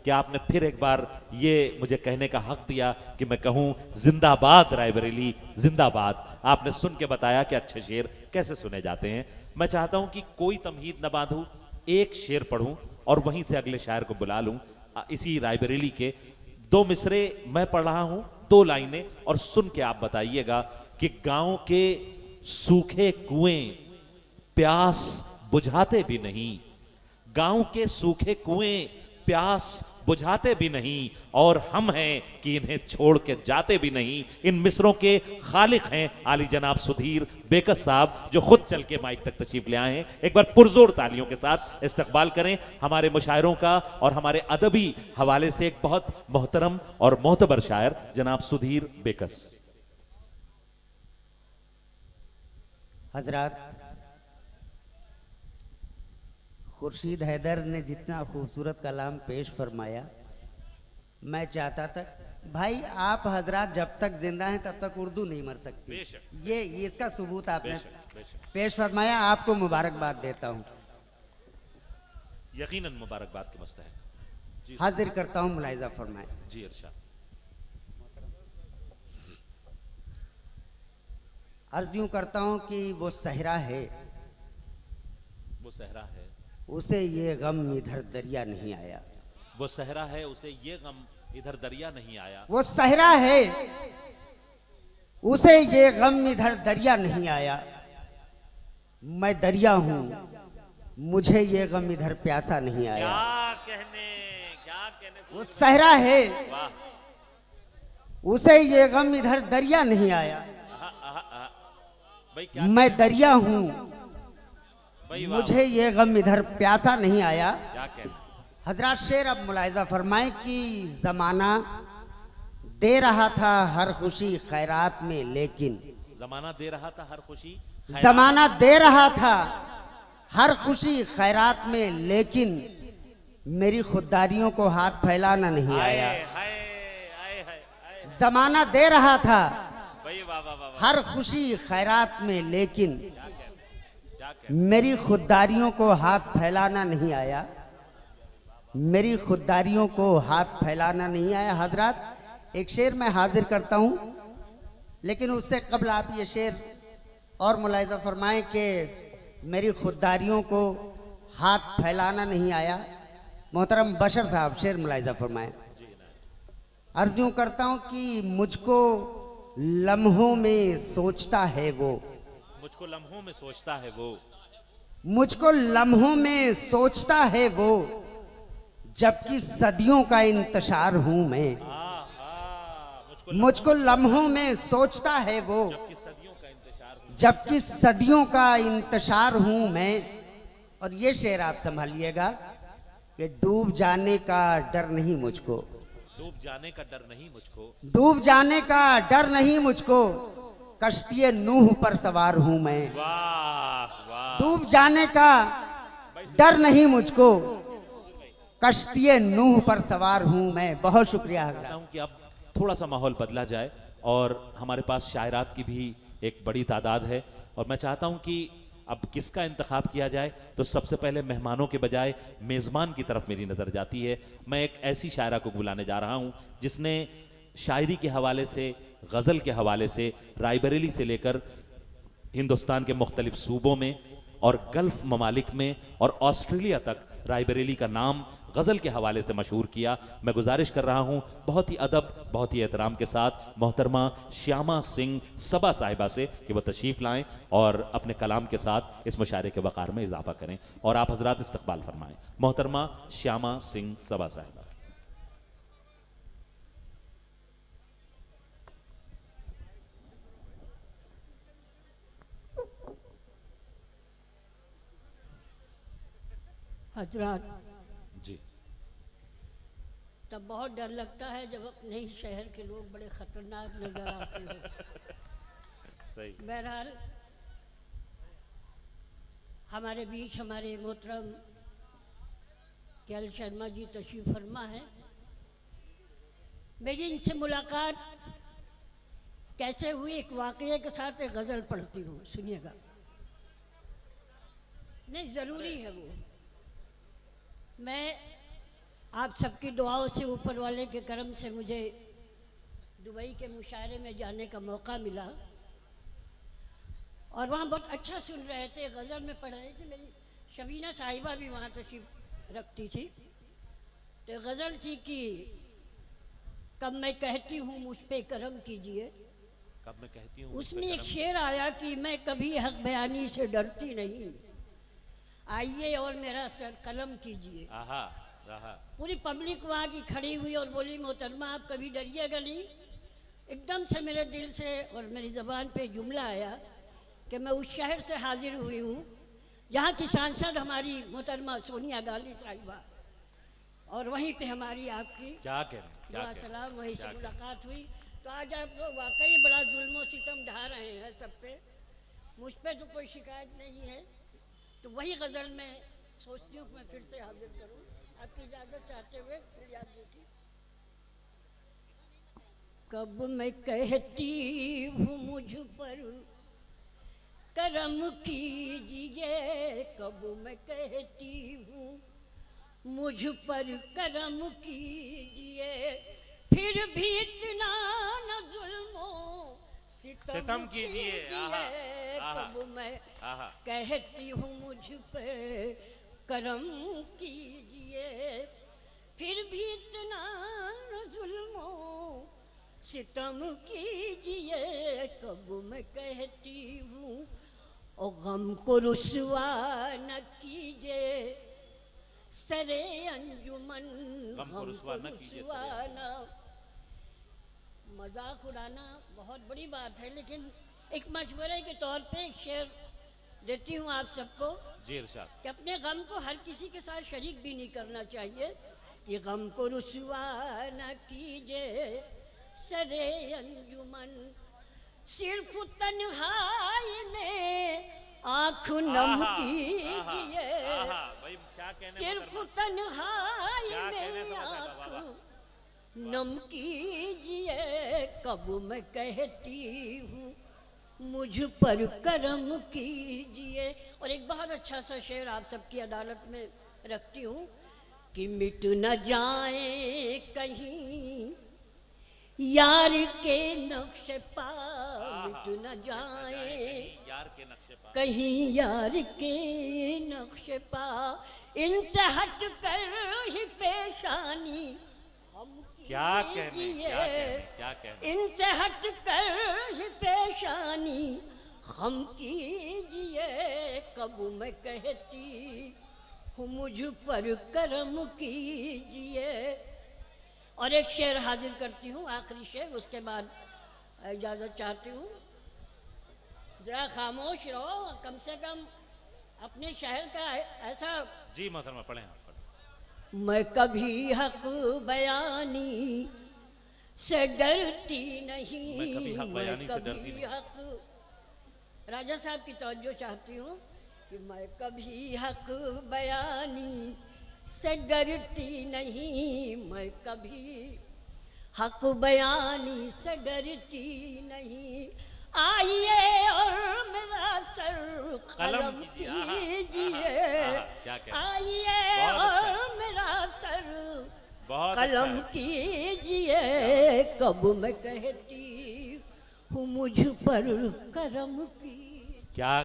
कि आपने फिर एक बार ये मुझे कहने का हक दिया कि मैं कहूं जिंदाबाद रायबरेली जिंदाबाद। आपने सुन के बताया कि अच्छे शेर कैसे सुने जाते हैं। मैं चाहता हूं कि कोई तमहीद न बांधूं, एक शेर पढ़ूं और वहीं से अगले शायर को बुला लूं। इसी रायबरेली के 2 मिसरे मैं पढ़ रहा हूं, 2 लाइनें, और सुन के आप बताइएगा कि गांव के सूखे कुएं प्यास बुझाते भी नहीं, गांव के सूखे कुएं प्यास बुझाते भी नहीं, और हम हैं कि इन्हें छोड़ के जाते भी नहीं। इन मिसरों के खालिक हैं आली जनाब सुधीर बेकस साहब, जो खुद चल के माइक तक तशरीफ ले आए हैं। एक बार पुरजोर तालियों के साथ इस्तकबाल करें हमारे मुशायरों का और हमारे अदबी हवाले से एक बहुत मोहतरम और मोहतबर शायर जनाब सुधीर बेकस। हजरात, खुर्शीद हैदर ने जितना खूबसूरत कलाम पेश फरमाया, मैं चाहता था भाई आप हजरात जब तक जिंदा हैं तब तक उर्दू नहीं मर सकती। ये इसका सबूत आपने पेश फरमाया, आपको मुबारकबाद देता हूँ। यकीनन मुबारकबाद के मुस्तहिक। हाजिर करता हूँ मुलाहिजा फरमाए। जी इरशाद। अर्ज यूं करता हूँ कि वो सहरा है, वो सहरा है, उसे ये गम इधर दरिया नहीं आया। वो सहरा है, उसे ये गम इधर दरिया नहीं आया। वो सहरा है, उसे ये गम इधर दरिया नहीं आया। मैं दरिया हूं, मुझे ये गम इधर प्यासा नहीं आया। क्या कहने वो सहरा है, उसे ये गम इधर दरिया नहीं आया। मैं दरिया हूं, मुझे ये गम इधर प्यासा नहीं आया। हजरात शेर अब मुलाहिजा फरमाएं कि जमाना दे रहा था हर खुशी खैरात में, लेकिन जमाना दे रहा था हर खुशी, जमाना दे रहा था हर खुशी खैरात में, लेकिन मेरी खुददारियों को हाथ फैलाना नहीं आया। जमाना दे रहा था हर खुशी खैरात में, लेकिन मेरी खुददारियों को हाथ फैलाना नहीं आया। मेरी खुददारियों को हाथ फैलाना नहीं आया। हजरात एक शेर मैं हाजिर करता हूं, लेकिन उससे कबल आप ये शेर और मुलाहिजा फरमाएं कि मेरी खुददारियों को हाथ फैलाना नहीं आया। मोहतरम बशर साहब शेर मुलाहिजा फरमाएं। अर्ज यूं करता हूं कि मुझको लम्हों में सोचता है वो, मुझको लम्हों में सोचता है वो, मुझको लम्हों में सोचता है वो, जबकि सदियों का इंतशार हूं मैं। मुझको लम्हों में सोचता है वो, जबकि सदियों का इंतशार हूं मैं। और ये शेर आप संभालिएगा कि डूब जाने का डर नहीं मुझको, डूब जाने का डर नहीं मुझको, डूब जाने का डर नहीं मुझको, कश्ती नूह पर सवार हूं मैं। डूब जाने का डर नहीं मुझको, कश्ती नूह पर सवार हूं मैं। बहुत शुक्रिया हजरात। कि अब थोड़ा सा माहौल बदला जाए और हमारे पास शायरात की भी एक बड़ी तादाद है, और मैं चाहता हूं कि अब किसका इंतखाब किया जाए, तो सबसे पहले मेहमानों के बजाय मेज़बान की तरफ मेरी नज़र जाती है। मैं एक ऐसी शायरा को बुलाने जा रहा हूं जिसने शायरी के हवाले से, गज़ल के हवाले से, रायबरेली से लेकर हिंदुस्तान के मुख्तलिफ सूबों में और गल्फ ममालिक में और ऑस्ट्रेलिया तक रायबरेली का नाम गज़ल के हवाले से मशहूर किया। मैं गुजारिश कर रहा हूँ बहुत ही अदब, बहुत ही एहतराम के साथ मोहतरमा श्यामा सिंह सबा साहिबा से कि वो तशरीफ़ लाएं और अपने कलाम के साथ इस मुशायरे के वक़ार में इजाफा करें, और आप हजरात इस्तकबाल फरमाएं। मोहतरमा श्यामा सिंह सबा साहिबा। हजरात जी, तब बहुत डर लगता है जब अपने ही शहर के लोग बड़े खतरनाक नजर आते हैं। सही। बहरहाल हमारे बीच हमारे मोहतरम केएल शर्मा जी तशरीफ फरमा है। मेरी इनसे मुलाकात कैसे हुई, एक वाक़ये के साथ एक गज़ल पढ़ती हूँ, सुनिएगा। नहीं, ज़रूरी है वो। मैं आप सबकी दुआओं से, ऊपर वाले के करम से मुझे दुबई के मुशायरे में जाने का मौका मिला और वहाँ बहुत अच्छा सुन रहे थे, गज़ल में पढ़ रहे थे। मेरी शबीना साहिबा भी वहाँ तशरीफ रखती थी। तो गज़ल थी कि कब मैं कहती हूँ मुझ पे करम कीजिए, कब मैं कहती हूँ। उसमें एक शेर आया कि मैं कभी हक बयानी से डरती नहीं, आइए और मेरा सर कलम कीजिए। आहा, आहा। पूरी पब्लिक वहाँ की खड़ी हुई और बोली मोहतरमा आप कभी डरिएगा नहीं। एकदम से मेरे दिल से और मेरी ज़बान पे जुमला आया कि मैं उस शहर से हाजिर हुई हूँ जहाँ की सांसद हमारी मोहतरमा सोनिया गांधी साहिबा, और वहीं पे हमारी आपकी क्या कह रहे दुआ सलाम, वहीं से मुलाकात हुई। तो आज आप लोग वाकई बड़ा जुल्म सितम ढा रहे हैं सब पे, मुझ पे तो कोई शिकायत नहीं है। तो वही गज़ल मैं सोचती हूँ कि मैं फिर से हाजिर करूँ, आपकी इजाज़त चाहते हुए फिर याद देखिए। कब मैं कहती हूँ मुझ पर करम कीजिए, कब मैं कहती हूँ मुझ पर करम कीजिए, फिर भी इतना न जुल्मो सितम कीजिए। कब मैं कहती हूँ मुझ पे करम कीजिए, फिर भी इतना न जुल्मो सितम कीजिए, कब मैं कहती हूँ और गम को रुसवा न कीजिए सरे अंजुमन, गम को रुसवा न कीजिए। मजाक उड़ाना बहुत बड़ी बात है, लेकिन एक मशवरे के तौर पे एक शेर देती हूँ आप सबको जी इरशाद, कि अपने गम को हर किसी के साथ शरीक भी नहीं करना चाहिए। कि गम को रुसवा न कीजिए सरे अंजुमन, सिर्फ तन्हाई में आँख नम कीजिए, सिर्फ तन्हाई में आँख नम कीजिए, कब मैं कहती हूँ मुझ पर करम कीजिए। और एक बहुत अच्छा सा शेर आप सबकी अदालत में रखती हूँ कि मिट न जाए कहीं यार के नक्शे पा, मिट न जाए कहीं यार के नक्शे पा, इनसे हट कर ही पेशानी हम कीजिए, इनसे हट कर ही पेशानी हम कीजिए, कब मैं कहती हूँ मुझ पर करम कीजिए। और एक शेर हाजिर करती हूँ, आखिरी शेर, उसके बाद इजाज़त चाहती हूँ। जरा खामोश रहो, कम से कम अपने शहर का ऐसा। जी मोहतरमा पढ़ें। मैं कभी हक बयानी से डरती नहीं, मैं कभी हक, राजा साहब की तवज्जो चाहती हूँ कि मैं कभी हक बयानी से डरती नहीं, मैं कभी हक बयानी से डरती नहीं, आइए और मेरा सर कलम कीजिए, आइए और मेरा सर कलम कीजिए, कब मैं कहती हूँ मुझ पर करम की। क्या